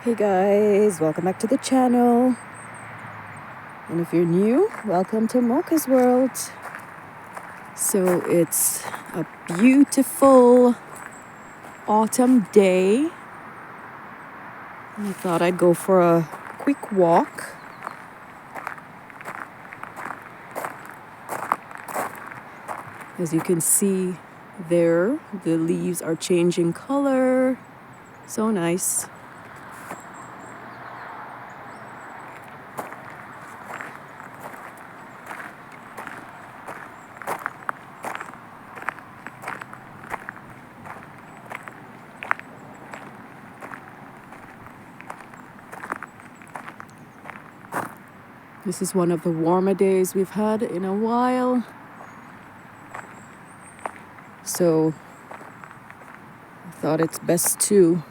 Hey guys, welcome back to the channel. And if you're new, welcome to MOCA'S world. So it's a beautiful autumn day. And I thought I'd go for a quick walk. As you can see there, the leaves are changing color. So nice. This is one of the warmer days we've had in a while. So I thought it's best to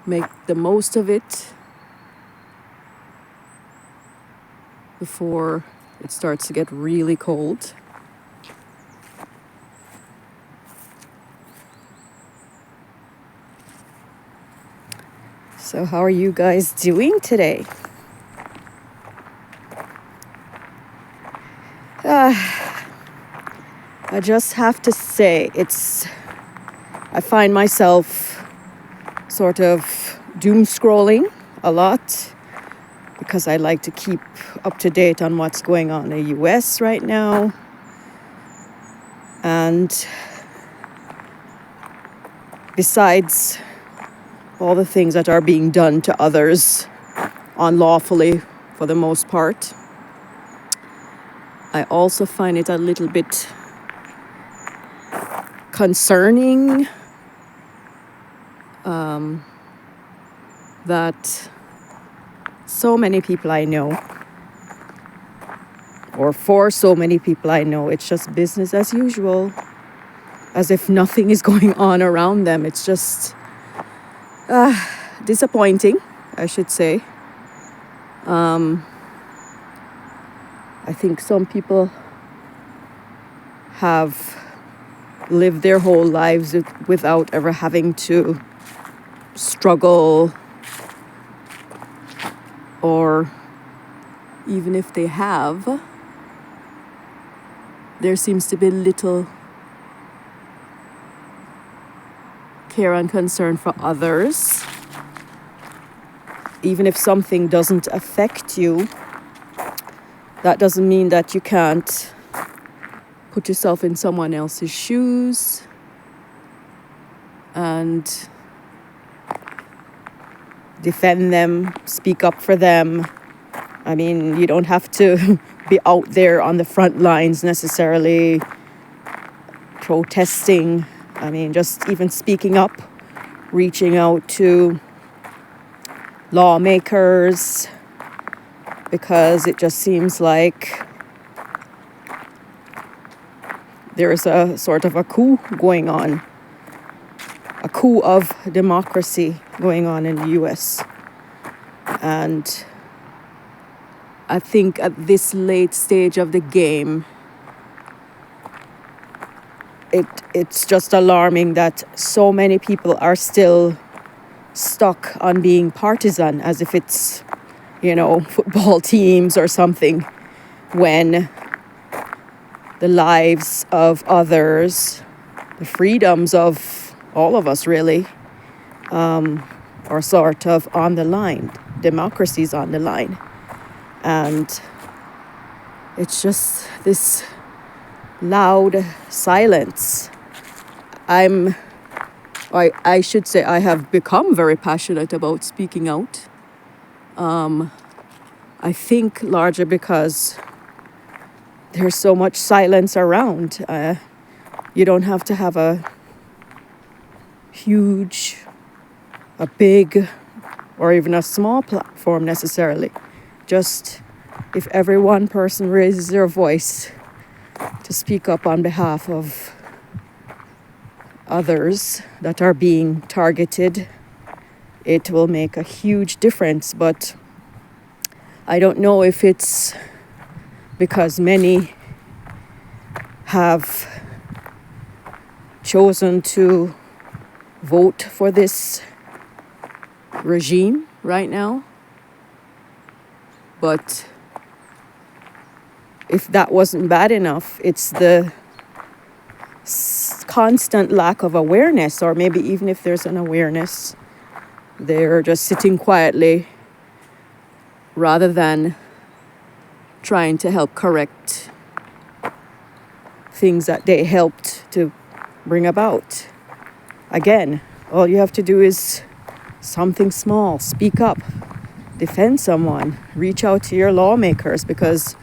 make the most of it before it starts to get really cold. So how are you guys doing today? I just have to say, I find myself sort of doom scrolling a lot because I like to keep up to date on what's going on in the US right now. And besides all the things that are being done to others unlawfully for the most part, I also find it a little bit concerning that so many people I know, or for so many people I know, it's just business as usual, as if nothing is going on around them. It's just disappointing, I should say. I think some people have lived their whole lives without ever having to struggle, or even if they have, there seems to be little care and concern for others. Even if something doesn't affect you, that doesn't mean that you can't put yourself in someone else's shoes and defend them, speak up for them. I mean, you don't have to be out there on the front lines necessarily protesting. I mean, just even speaking up, reaching out to lawmakers, because it just seems like there is a sort of a coup going on, a coup of democracy going on in the US. And I think at this late stage of the game, it's just alarming that so many people are still stuck on being partisan, as if it's, football teams or something, when the lives of others, the freedoms of all of us really, are sort of on the line. Democracy's on the line. And it's just this loud silence. I should say I have become very passionate about speaking out. I think largely because there's so much silence around. You don't have to have a huge, a big, or even a small platform necessarily. Just if every one person raises their voice to speak up on behalf of others that are being targeted, it will make a huge difference. But I don't know if it's because many have chosen to vote for this regime right now. But if that wasn't bad enough, it's the constant lack of awareness, or maybe even if there's an awareness, they're just sitting quietly rather than trying to help correct things that they helped to bring about. Again, all you have to do is something small. Speak up, defend someone, reach out to your lawmakers, because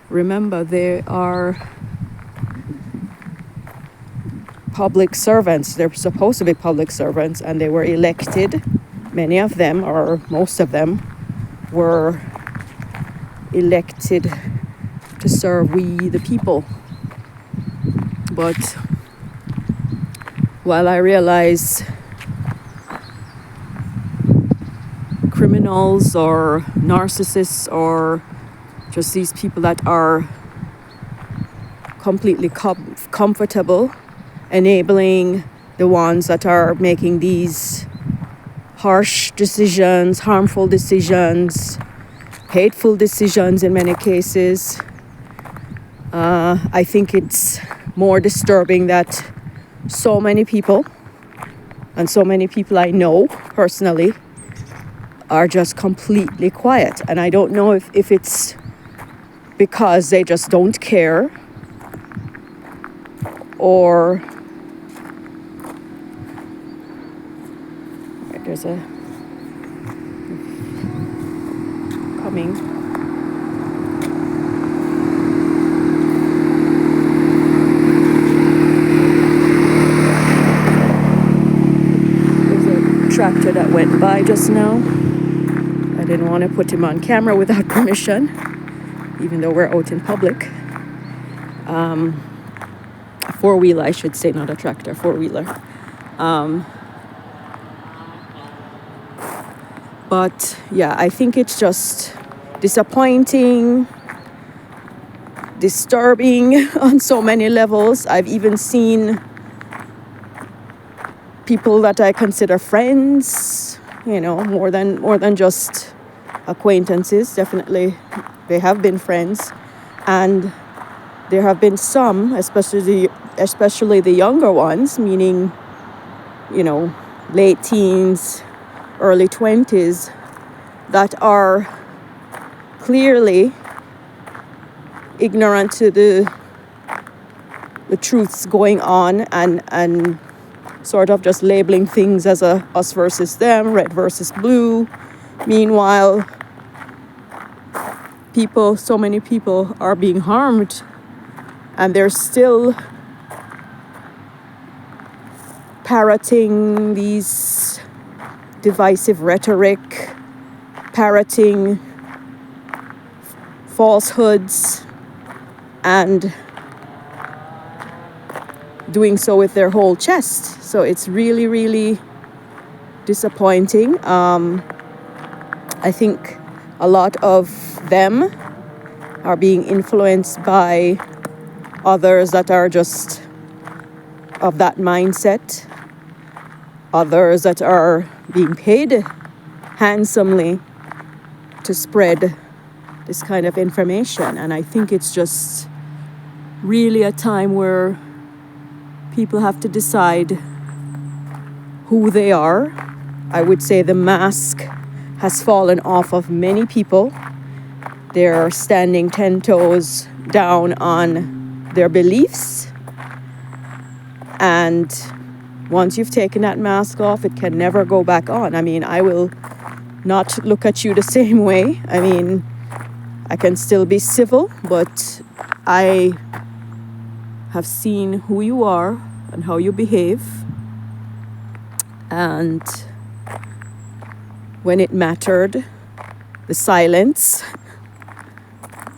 remember, they are public servants. They're supposed to be public servants, and they were elected. Many of them, or most of them, were elected to serve we the people. But while I realize criminals or narcissists or just these people that are completely comfortable enabling the ones that are making these harsh decisions, harmful decisions, hateful decisions in many cases, I think it's more disturbing that so many people, and so many people I know personally, are just completely quiet. And I don't know if it's because they just don't care, or there's a coming. There's a tractor that went by just now. I didn't want to put him on camera without permission, even though we're out in public. A four-wheeler, I should say, not a tractor, four-wheeler. But yeah, I think it's just disappointing, disturbing on so many levels. I've even seen people that I consider friends, more than just acquaintances. Definitely, they have been friends, and there have been some, especially the younger ones, meaning, late teens, early 20s, that are clearly ignorant to the truths going on, and sort of just labeling things as a us versus them, red versus blue. Meanwhile, so many people are being harmed, and they're still parroting these divisive rhetoric, parroting falsehoods, and doing so with their whole chest. So it's really, really disappointing. I think a lot of them are being influenced by others that are just of that mindset, others that are being paid handsomely to spread this kind of information. And I think it's just really a time where people have to decide who they are. I would say the mask has fallen off of many people. They're standing 10 toes down on their beliefs. And once you've taken that mask off, it can never go back on. I mean, I will not look at you the same way. I mean, I can still be civil, but I have seen who you are and how you behave. And when it mattered, the silence.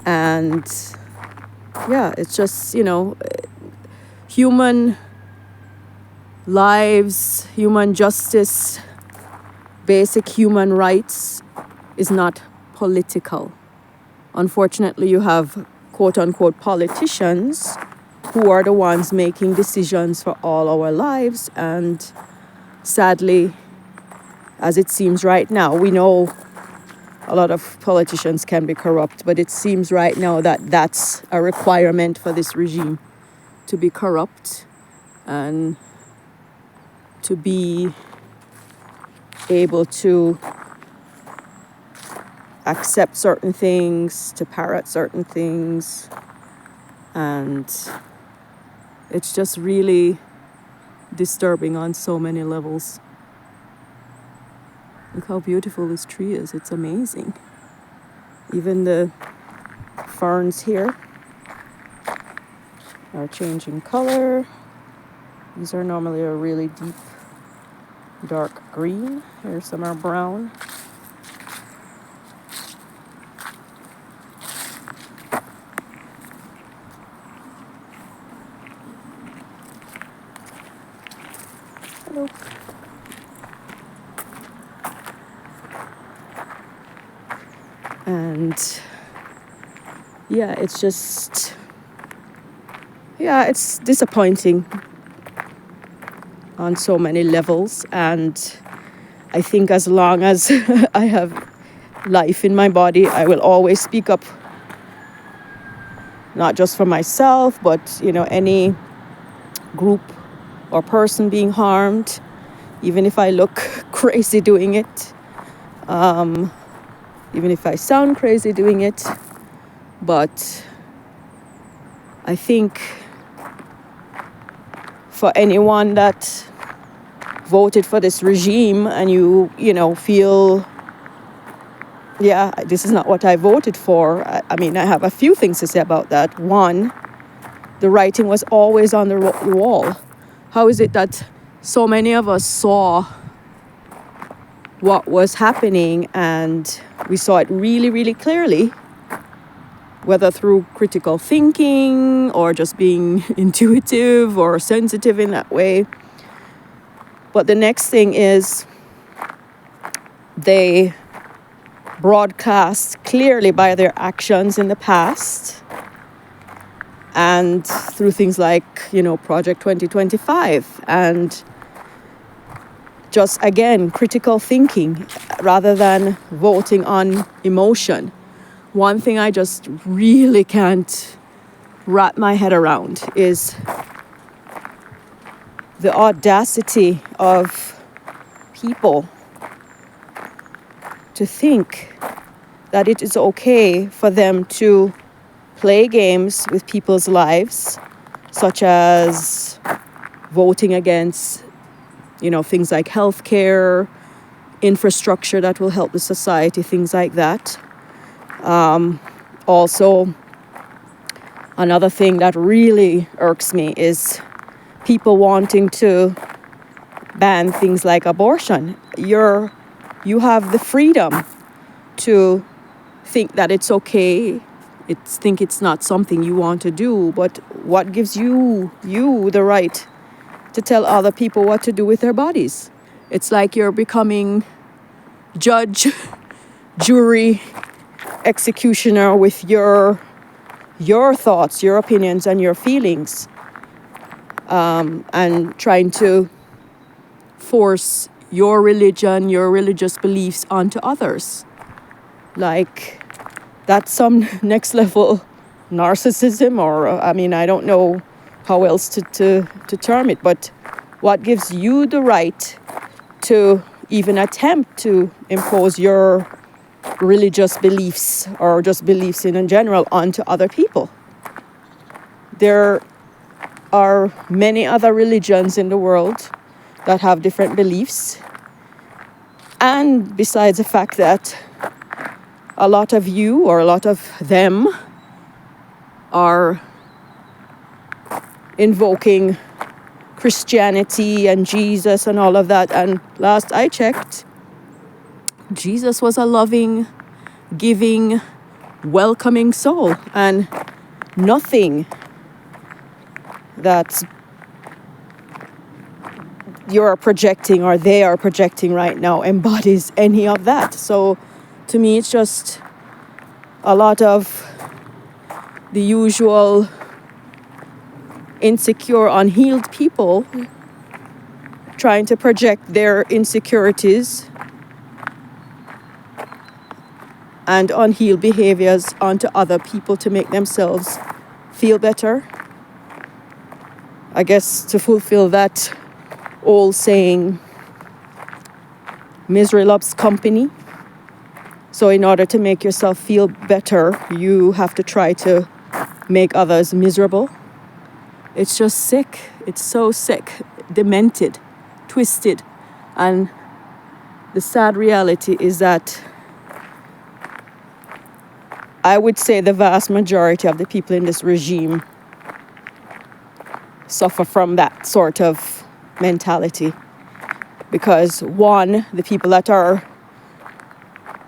And yeah, it's just, human lives, human justice, basic human rights is not political. Unfortunately, you have quote-unquote politicians who are the ones making decisions for all our lives, and sadly, as it seems right now. We know a lot of politicians can be corrupt, but it seems right now that that's a requirement for this regime, to be corrupt and to be able to accept certain things, to parrot certain things. And it's just really disturbing on so many levels. Look how beautiful this tree is. It's amazing. Even the ferns here are changing color. These are normally a really deep dark green. Here some are brown. Hello. And yeah, it's just, yeah, it's disappointing on so many levels. And I think as long as I have life in my body, I will always speak up, not just for myself, but, you know, any group or person being harmed, even if I look crazy doing it, even if I sound crazy doing it. But I think for anyone that voted for this regime and you know, feel, yeah, this is not what I voted for. I mean, I have a few things to say about that. One, the writing was always on the wall. How is it that so many of us saw what was happening and we saw it really, really clearly, whether through critical thinking or just being intuitive or sensitive in that way? But the next thing is they broadcast clearly by their actions in the past and through things like, you know, Project 2025 and just, again, critical thinking rather than voting on emotion. One thing I just really can't wrap my head around is the audacity of people to think that it is okay for them to play games with people's lives, such as voting against, you know, things like healthcare, infrastructure that will help the society, things like that. Also, another thing that really irks me is people wanting to ban things like abortion. You have the freedom to think that it's okay. Think it's not something you want to do, but what gives you the right to tell other people what to do with their bodies? It's like you're becoming judge, jury, executioner with your thoughts, your opinions, and your feelings, and trying to force your religion, your religious beliefs onto others. Like, that's some next level narcissism, or I mean, I don't know how else to term it, but what gives you the right to even attempt to impose your religious beliefs or just beliefs in general onto other people? There are many other religions in the world that have different beliefs, and besides the fact that a lot of you or a lot of them are invoking Christianity and Jesus and all of that, and last I checked, Jesus was a loving, giving, welcoming soul, and nothing that you're projecting or they are projecting right now embodies any of that. So to me, it's just a lot of the usual insecure, unhealed people trying to project their insecurities and unhealed behaviors onto other people to make themselves feel better. I guess to fulfill that old saying, misery loves company. So in order to make yourself feel better, you have to try to make others miserable. It's just sick. It's so sick, demented, twisted. And the sad reality is that I would say the vast majority of the people in this regime suffer from that sort of mentality. Because one, the people that are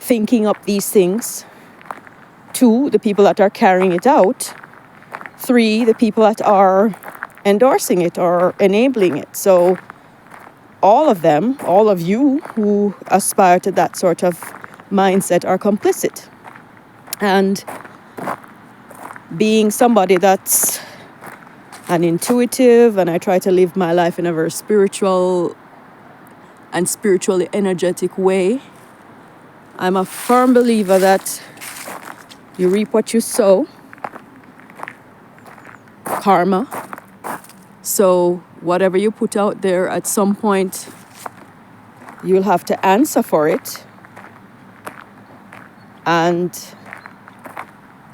thinking up these things. Two, the people that are carrying it out. Three, the people that are endorsing it or enabling it. So all of them, all of you who aspire to that sort of mindset are complicit. And being somebody that's an intuitive, and I try to live my life in a very spiritual and spiritually energetic way, I'm a firm believer that you reap what you sow. Karma. So whatever you put out there, at some point you'll have to answer for it. And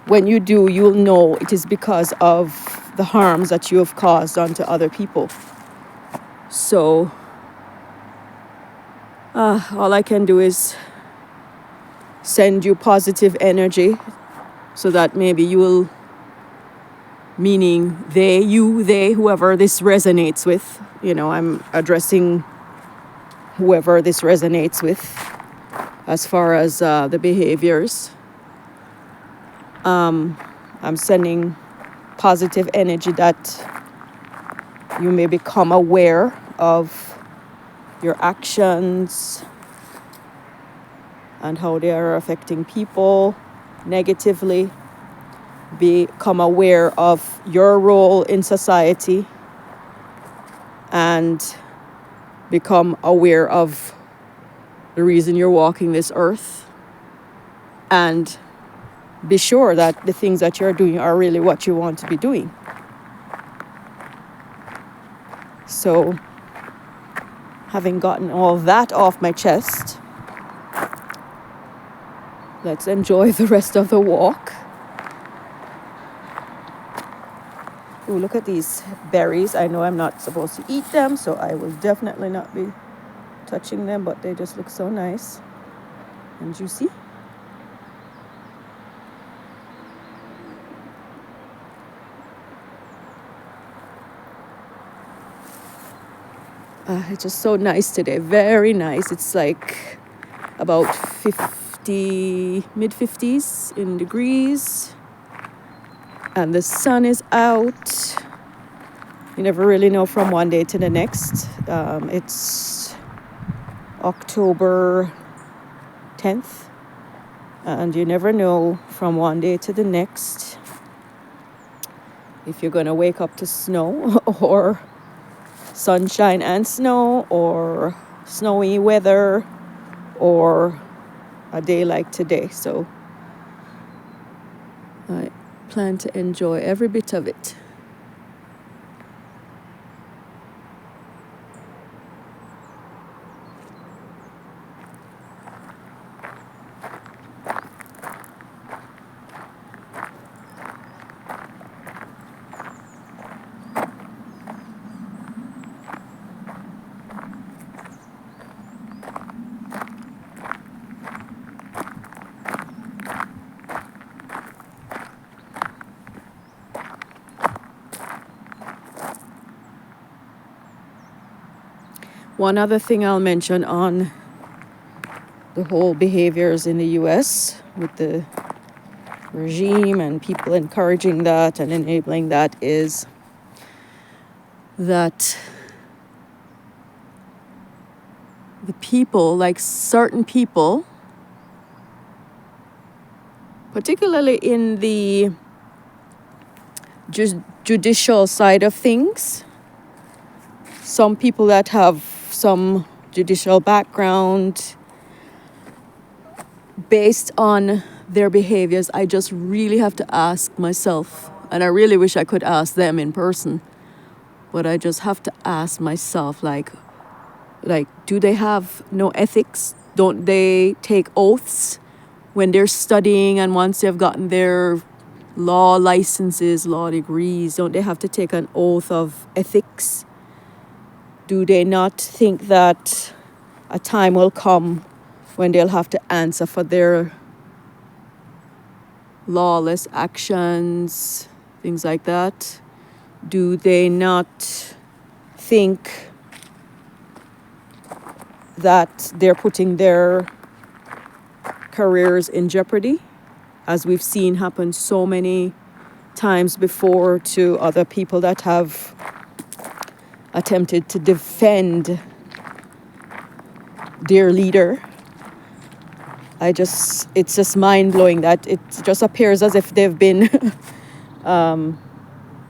when you do, you'll know it is because of the harms that you have caused onto other people. So all I can do is send you positive energy so that maybe you will, meaning they, you, they, whoever this resonates with, I'm addressing whoever this resonates with as far as the behaviors. I'm sending positive energy that you may become aware of your actions and how they are affecting people negatively. Become aware of your role in society and become aware of the reason you're walking this earth, and be sure that the things that you're doing are really what you want to be doing. So, having gotten all that off my chest, let's enjoy the rest of the walk. Ooh, look at these berries. I know I'm not supposed to eat them, so I will definitely not be touching them, but they just look so nice and juicy. It's just so nice today. Very nice. It's like about mid-50s in degrees. And the sun is out. You never really know from one day to the next. It's October 10th. And you never know from one day to the next if you're going to wake up to snow or sunshine and snow, or snowy weather, or a day like today. So I plan to enjoy every bit of it. One other thing I'll mention on the whole behaviors in the US with the regime and people encouraging that and enabling that is that the people, like certain people, particularly in the judicial side of things, some people that have some judicial background based on their behaviors, I just really have to ask myself, and I really wish I could ask them in person, but I just have to ask myself, like, do they have no ethics? Don't they take oaths when they're studying, and once they've gotten their law licenses, law degrees, don't they have to take an oath of ethics? Do they not think that a time will come when they'll have to answer for their lawless actions, things like that? Do they not think that they're putting their careers in jeopardy, as we've seen happen so many times before to other people that have attempted to defend their leader? It's just mind-blowing that it just appears as if they've been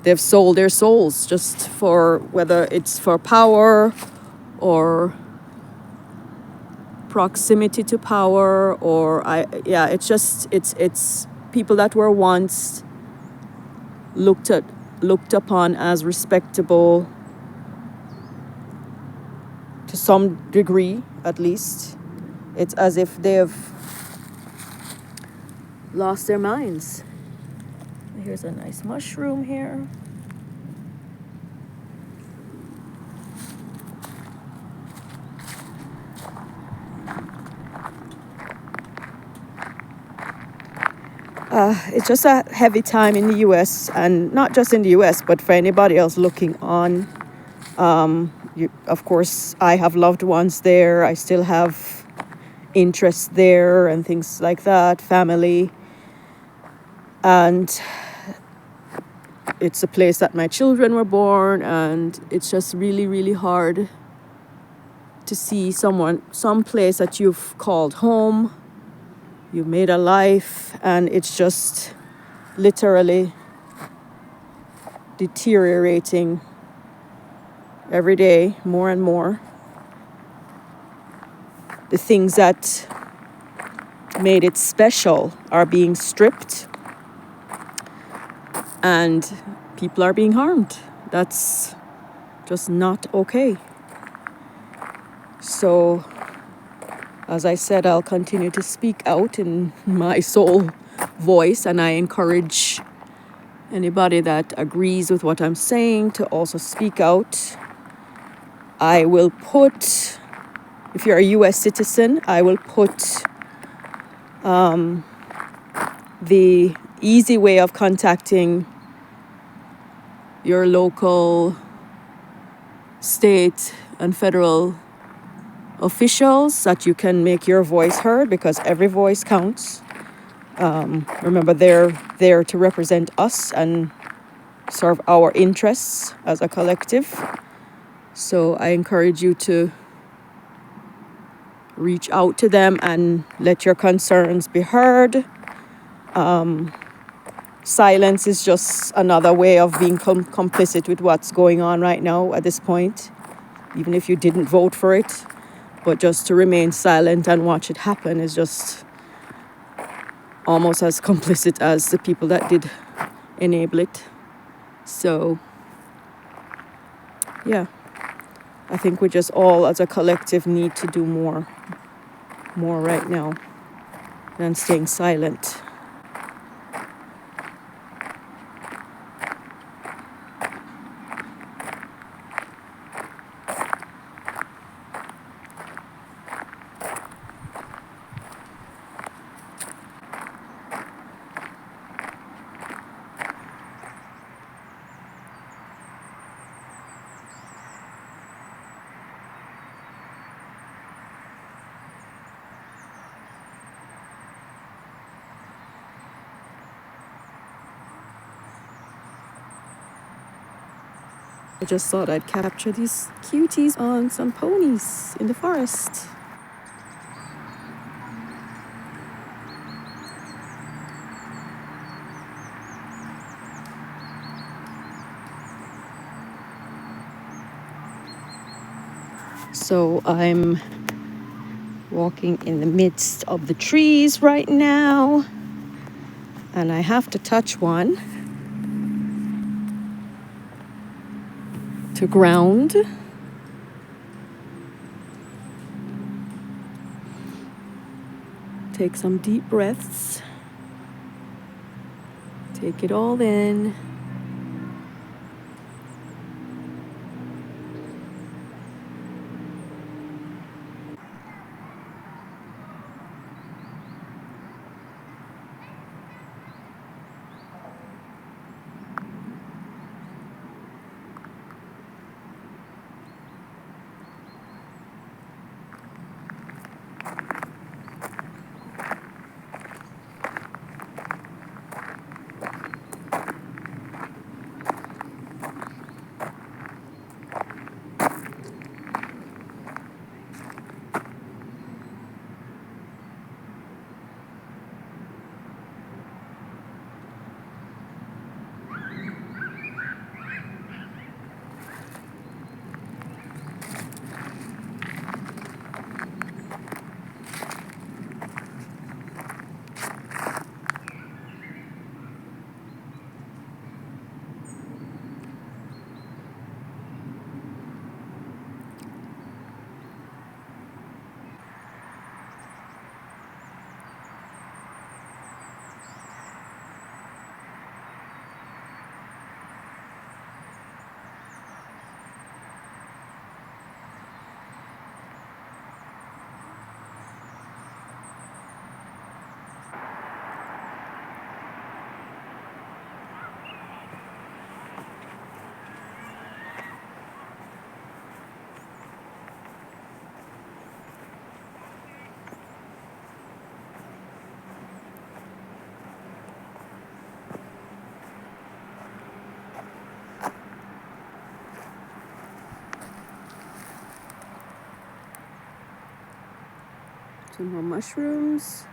they've sold their souls just for, whether it's for power or proximity to power, or it's people that were once looked upon as respectable to some degree, at least. It's as if they've lost their minds. Here's a nice mushroom here. It's just a heavy time in the US, and not just in the US, but for anybody else looking on. Of course, I have loved ones there. I still have interests there and things like that, family. And it's a place that my children were born, and it's just really, really hard to see some place that you've called home, you've made a life, and it's just literally deteriorating every day more and more. The things that made it special are being stripped, and people are being harmed. That's just not okay. So, as I said, I'll continue to speak out in my soul voice, and I encourage anybody that agrees with what I'm saying to also speak out. I will put, if you're a US citizen, I will put the easy way of contacting your local, state, and federal officials, that you can make your voice heard, because every voice counts. Remember, they're there to represent us and serve our interests as a collective. So I encourage you to reach out to them and let your concerns be heard. Silence is just another way of being complicit with what's going on right now at this point, even if you didn't vote for it. But just to remain silent and watch it happen is just almost as complicit as the people that did enable it. So, yeah, I think we just all as a collective need to do more right now than staying silent. I just thought I'd capture these cuties on some ponies in the forest. So I'm walking in the midst of the trees right now. and I have to touch one to ground. Take some deep breaths. Take it all in. Some more mushrooms.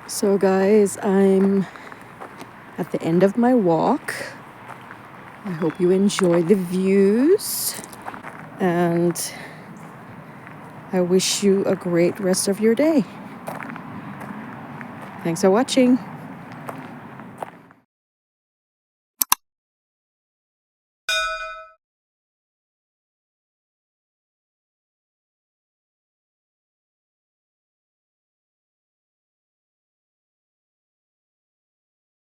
So guys, I'm at the end of my walk. I hope you enjoy the views, and I wish you a great rest of your day. Thanks for watching.